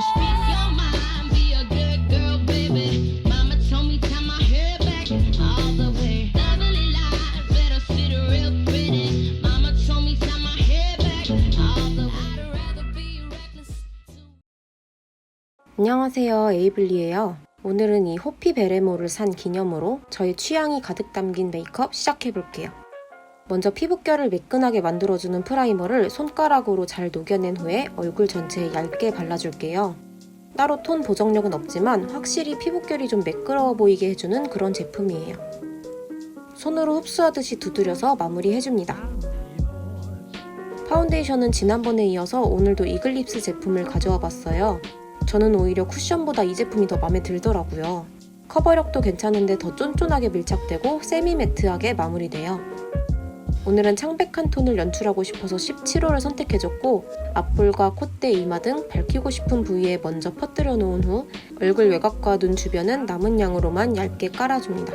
speak your mind, be a good girl, baby. Mama told me tie my hair back all the way. Lovely life, better sit real pretty. Mama told me tie my hair back all the way. I'd rather be reckless too. 안녕하세요, 에이블리예요. 오늘은 이 호피 베레모를 산 기념으로 저의 취향이 가득 담긴 메이크업 시작해볼게요. 먼저 피부결을 매끈하게 만들어주는 프라이머를 손가락으로 잘 녹여낸 후에 얼굴 전체에 얇게 발라줄게요. 따로 톤 보정력은 없지만 확실히 피부결이 좀 매끄러워 보이게 해주는 그런 제품이에요. 손으로 흡수하듯이 두드려서 마무리해줍니다. 파운데이션은 지난번에 이어서 오늘도 이글립스 제품을 가져와 봤어요. 저는 오히려 쿠션보다 이 제품이 더 마음에 들더라고요. 커버력도 괜찮은데 더 쫀쫀하게 밀착되고 세미 매트하게 마무리돼요. 오늘은 창백한 톤을 연출하고 싶어서 17호를 선택해줬고 앞볼과 콧대, 이마 등 밝히고 싶은 부위에 먼저 퍼뜨려 놓은 후 얼굴 외곽과 눈 주변은 남은 양으로만 얇게 깔아줍니다.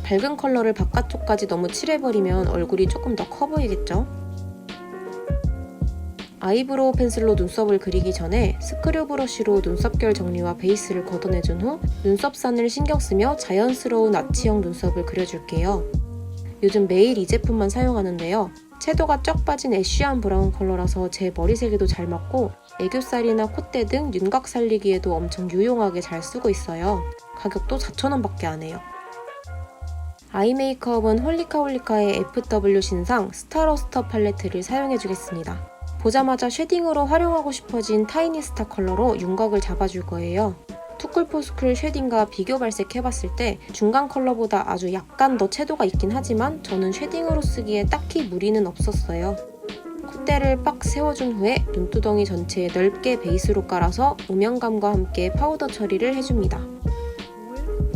밝은 컬러를 바깥쪽까지 너무 칠해버리면 얼굴이 조금 더 커 보이겠죠? 아이브로우 펜슬로 눈썹을 그리기 전에 스크류 브러쉬로 눈썹결 정리와 베이스를 걷어내준 후 눈썹선을 신경쓰며 자연스러운 아치형 눈썹을 그려줄게요. 요즘 매일 이 제품만 사용하는데요. 채도가 쩍 빠진 애쉬한 브라운 컬러라서 제 머리색에도 잘 맞고 애교살이나 콧대 등 윤곽 살리기에도 엄청 유용하게 잘 쓰고 있어요. 가격도 4,000원 밖에 안 해요. 아이 메이크업은 홀리카홀리카의 FW 신상 스타러스터 팔레트를 사용해주겠습니다. 보자마자 쉐딩으로 활용하고 싶어진 타이니스타 컬러로 윤곽을 잡아줄 거예요. 투쿨포스쿨 쉐딩과 비교 발색해봤을 때 중간 컬러보다 아주 약간 더 채도가 있긴 하지만 저는 쉐딩으로 쓰기에 딱히 무리는 없었어요. 콧대를 빡 세워준 후에 눈두덩이 전체에 넓게 베이스로 깔아서 음영감과 함께 파우더 처리를 해줍니다.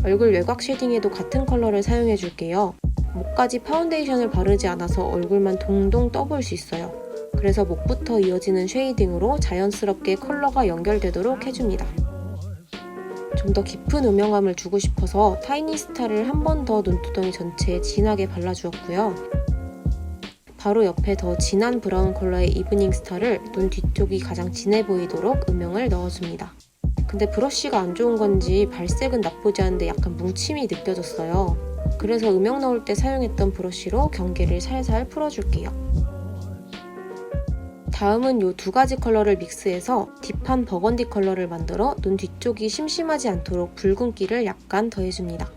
얼굴 외곽 쉐딩에도 같은 컬러를 사용해줄게요. 목까지 파운데이션을 바르지 않아서 얼굴만 동동 떠볼 수 있어요. 그래서 목부터 이어지는 쉐이딩으로 자연스럽게 컬러가 연결되도록 해줍니다. 좀 더 깊은 음영감을 주고 싶어서 타이니스타를 한 번 더 눈두덩이 전체에 진하게 발라주었고요. 바로 옆에 더 진한 브라운 컬러의 이브닝 스타를 눈 뒤쪽이 가장 진해 보이도록 음영을 넣어줍니다. 근데 브러쉬가 안 좋은 건지 발색은 나쁘지 않은데 약간 뭉침이 느껴졌어요. 그래서 음영 넣을 때 사용했던 브러쉬로 경계를 살살 풀어줄게요. 다음은 이 두 가지 컬러를 믹스해서 딥한 버건디 컬러를 만들어 눈 뒤쪽이 심심하지 않도록 붉은기를 약간 더해줍니다.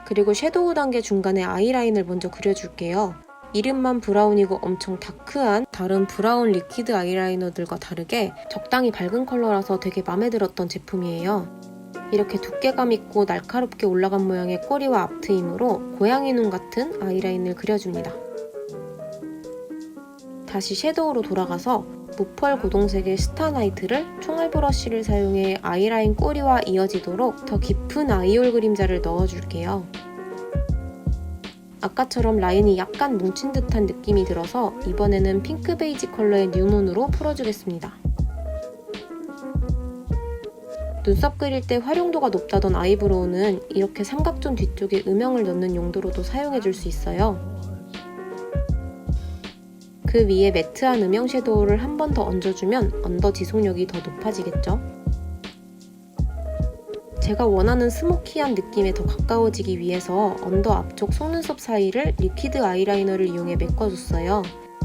그리고 섀도우 단계 중간에 아이라인을 먼저 그려줄게요. 이름만 브라운이고 엄청 다크한 다른 브라운 리퀴드 아이라이너들과 다르게 적당히 밝은 컬러라서 되게 마음에 들었던 제품이에요. 이렇게 두께감 있고 날카롭게 올라간 모양의 꼬리와 앞트임으로 고양이 눈 같은 아이라인을 그려줍니다. 다시 섀도우로 돌아가서 무펄 고동색의 스타나이트를 총알 브러쉬를 사용해 아이라인 꼬리와 이어지도록 더 깊은 아이홀 그림자를 넣어줄게요. 아까처럼 라인이 약간 뭉친 듯한 느낌이 들어서 이번에는 핑크 베이지 컬러의 뉴문으로 풀어주겠습니다. 눈썹 그릴 때 활용도가 높다던 아이브로우는 이렇게 삼각존 뒤쪽에 음영을 넣는 용도로도 사용해줄 수 있어요. 그 위에 매트한 음영 섀도우를 한 번 더 얹어주면 언더 지속력이 더 높아지겠죠? 제가 원하는 스모키한 느낌에 더 가까워지기 위해서 언더 앞쪽 속눈썹 사이를 리퀴드 아이라이너를 이용해 메꿔줬어요.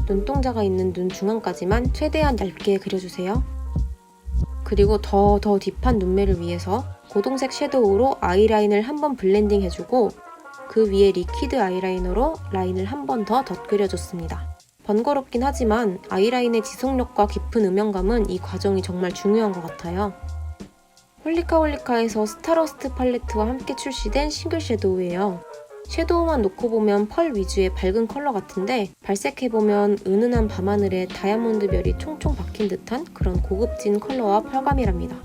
눈동자가 있는 눈 중앙까지만 최대한 얇게 그려주세요. 그리고 더 딥한 눈매를 위해서 고동색 섀도우로 아이라인을 한 번 블렌딩 해주고 그 위에 리퀴드 아이라이너로 라인을 한 번 더 덧그려줬습니다. 번거롭긴 하지만 아이라인의 지속력과 깊은 음영감은 이 과정이 정말 중요한 것 같아요. 홀리카홀리카에서 스타러스트 팔레트와 함께 출시된 싱글 섀도우예요. 섀도우만 놓고 보면 펄 위주의 밝은 컬러 같은데 발색해보면 은은한 밤하늘에 다이아몬드 별이 총총 박힌 듯한 그런 고급진 컬러와 펄감이랍니다.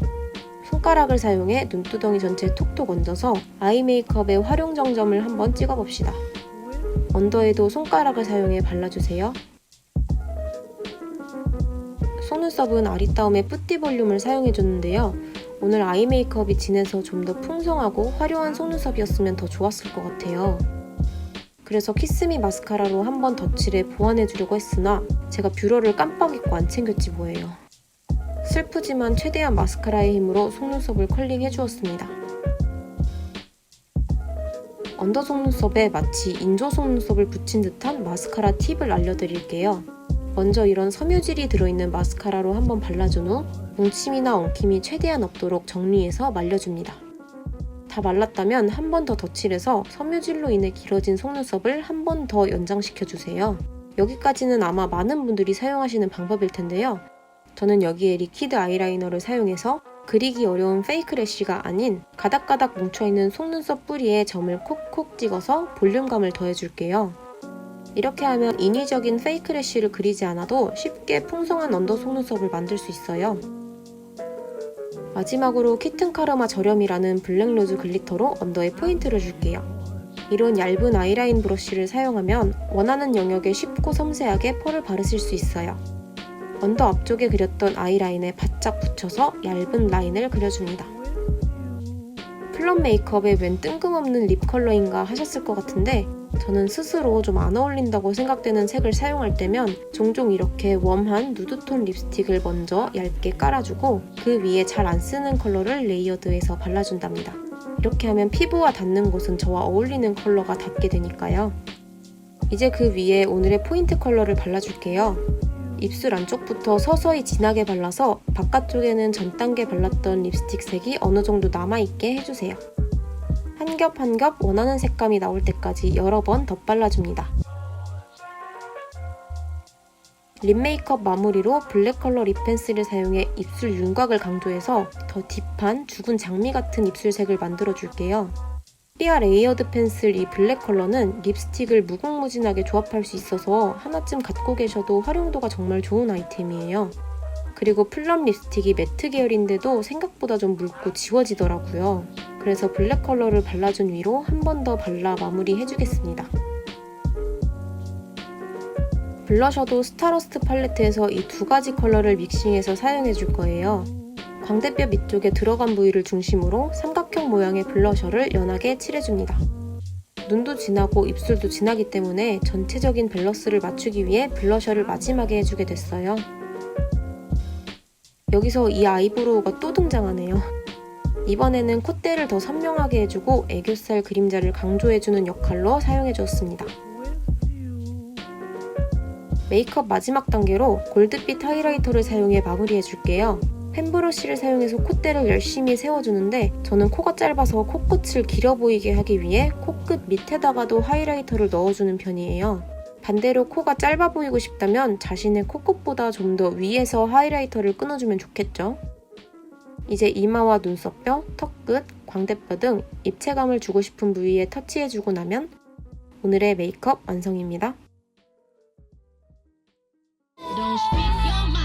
손가락을 사용해 눈두덩이 전체에 톡톡 얹어서 아이 메이크업의 활용 정점을 한번 찍어봅시다. 언더에도 손가락을 사용해 발라주세요. 속눈썹은 아리따움의 뿌띠 볼륨을 사용해줬는데요. 오늘 아이 메이크업이 진해서 좀 더 풍성하고 화려한 속눈썹이었으면 더 좋았을 것 같아요. 그래서 키스미 마스카라로 한번 덧칠해 보완해주려고 했으나 제가 뷰러를 깜빡 잊고 안 챙겼지 뭐예요. 슬프지만 최대한 마스카라의 힘으로 속눈썹을 컬링해주었습니다. 언더 속눈썹에 마치 인조 속눈썹을 붙인 듯한 마스카라 팁을 알려드릴게요. 먼저 이런 섬유질이 들어있는 마스카라로 한번 발라준 후 뭉침이나 엉킴이 최대한 없도록 정리해서 말려줍니다. 다 말랐다면 한 번 더 덧칠해서 섬유질로 인해 길어진 속눈썹을 한 번 더 연장시켜주세요. 여기까지는 아마 많은 분들이 사용하시는 방법일 텐데요. 저는 여기에 리퀴드 아이라이너를 사용해서 그리기 어려운 페이크 래쉬가 아닌 가닥가닥 뭉쳐있는 속눈썹 뿌리에 점을 콕콕 찍어서 볼륨감을 더해줄게요. 이렇게 하면 인위적인 페이크 래쉬를 그리지 않아도 쉽게 풍성한 언더 속눈썹을 만들 수 있어요. 마지막으로 키튼 카르마 저렴이라는 블랙 로즈 글리터로 언더에 포인트를 줄게요. 이런 얇은 아이라인 브러쉬를 사용하면 원하는 영역에 쉽고 섬세하게 펄을 바르실 수 있어요. 언더 앞쪽에 그렸던 아이라인에 바짝 붙여서 얇은 라인을 그려줍니다. 플럼 메이크업에 웬 뜬금없는 립 컬러인가 하셨을 것 같은데 저는 스스로 좀 안 어울린다고 생각되는 색을 사용할 때면 종종 이렇게 웜한 누드톤 립스틱을 먼저 얇게 깔아주고 그 위에 잘 안 쓰는 컬러를 레이어드해서 발라준답니다. 이렇게 하면 피부와 닿는 곳은 저와 어울리는 컬러가 닿게 되니까요. 이제 그 위에 오늘의 포인트 컬러를 발라줄게요. 입술 안쪽부터 서서히 진하게 발라서 바깥쪽에는 전 단계 발랐던 립스틱 색이 어느 정도 남아있게 해주세요. 한 겹 한 겹 원하는 색감이 나올 때까지 여러 번 덧발라줍니다. 립 메이크업 마무리로 블랙 컬러 립 펜슬을 사용해 입술 윤곽을 강조해서 더 딥한 죽은 장미 같은 입술색을 만들어줄게요. 삐아 레이어드 펜슬 이 블랙 컬러는 립스틱을 무궁무진하게 조합할 수 있어서 하나쯤 갖고 계셔도 활용도가 정말 좋은 아이템이에요. 그리고 플럼 립스틱이 매트 계열인데도 생각보다 좀 묽고 지워지더라고요. 그래서 블랙 컬러를 발라준 위로 한 번 더 발라 마무리해주겠습니다. 블러셔도 스타러스트 팔레트에서 이 두 가지 컬러를 믹싱해서 사용해줄 거예요. 광대뼈 밑쪽에 들어간 부위를 중심으로 삼각형 모양의 블러셔를 연하게 칠해줍니다. 눈도 진하고 입술도 진하기 때문에 전체적인 밸런스를 맞추기 위해 블러셔를 마지막에 해주게 됐어요. 여기서 이 아이브로우가 또 등장하네요. 이번에는 콧대를 더 선명하게 해주고 애교살 그림자를 강조해주는 역할로 사용해주었습니다. 메이크업 마지막 단계로 골드빛 하이라이터를 사용해 마무리해줄게요. 펜브러쉬를 사용해서 콧대를 열심히 세워주는데 저는 코가 짧아서 코끝을 길어 보이게 하기 위해 코끝 밑에다가도 하이라이터를 넣어주는 편이에요. 반대로 코가 짧아 보이고 싶다면 자신의 코끝보다 좀 더 위에서 하이라이터를 끊어주면 좋겠죠? 이제 이마와 눈썹뼈, 턱끝, 광대뼈 등 입체감을 주고 싶은 부위에 터치해주고 나면 오늘의 메이크업 완성입니다. Don't speak your mind.